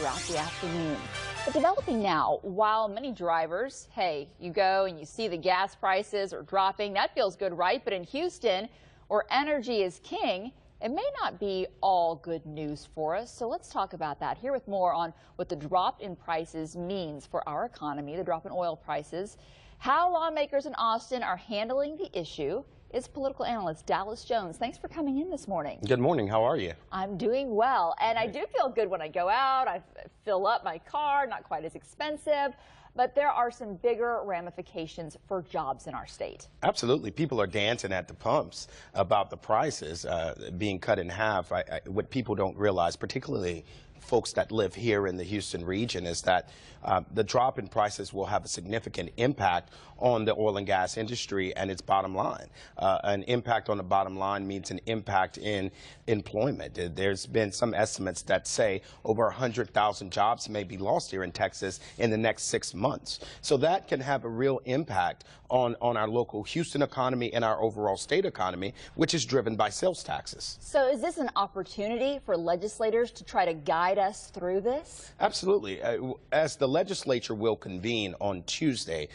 throughout the afternoon. But developing now, while many drivers, hey, you go and you see the gas prices are dropping, that feels good, right? But in Houston, where energy is king, it may not be all good news for us. So let's talk about that. Here with more on what the drop in prices means for our economy, the drop in oil prices, how lawmakers in Austin are handling the issue, is political analyst Dallas Jones. Thanks for coming in this morning. Good morning. How are you? I'm doing well, and I do feel good when I go out. I fill up my car, not quite as expensive, but there are some bigger ramifications for jobs in our state. Absolutely. People are dancing at the pumps about the prices being cut in half. What people don't realize, particularly folks that live here in the Houston region, is that the drop in prices will have a significant impact on the oil and gas industry and its bottom line. An impact on the bottom line means an impact in employment. There's been some estimates that say over 100,000 jobs may be lost here in Texas in the next 6 months. So that can have a real impact on our local Houston economy and our overall state economy, which is driven by sales taxes. So is this an opportunity for legislators to try to guide us through this? Absolutely. As the legislature will convene on Tuesday,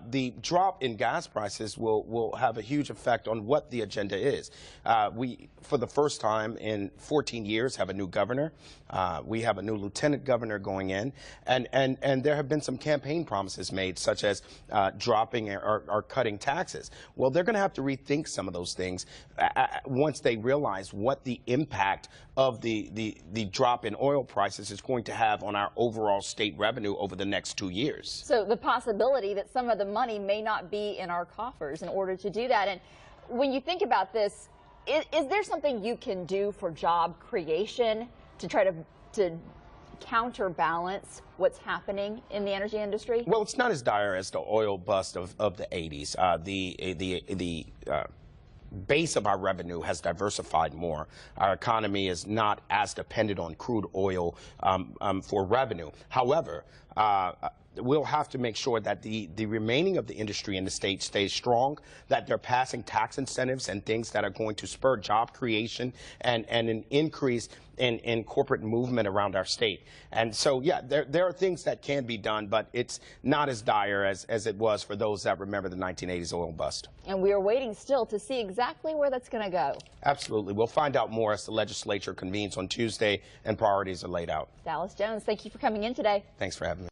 the drop in gas prices will have a huge effect on what the agenda is. We, for the first time in 14 years, have a new governor. We have a new lieutenant governor going in, and there have been some campaign promises made, such as dropping or cutting taxes. Well, they're going to have to rethink some of those things once they realize what the impact of the drop in oil prices is going to have on our overall state revenue over the next 2 years. So the possibility that some of the money may not be in our coffers in order to do that. And when you think about this, is there something you can do for job creation to try to counterbalance what's happening in the energy industry? Well, it's not as dire as the oil bust of the 80s. The base of our revenue has diversified more. Our economy is not as dependent on crude oil for revenue. However, we'll have to make sure that the remaining of the industry in the state stays strong, that they're passing tax incentives and things that are going to spur job creation and an increase in corporate movement around our state. And so, yeah, there are things that can be done, but it's not as dire as it was for those that remember the 1980s oil bust. And we are waiting still to see exactly where that's going to go. Absolutely. We'll find out more as the legislature convenes on Tuesday and priorities are laid out. Dallas Jones, thank you for coming in today. Thanks for having me.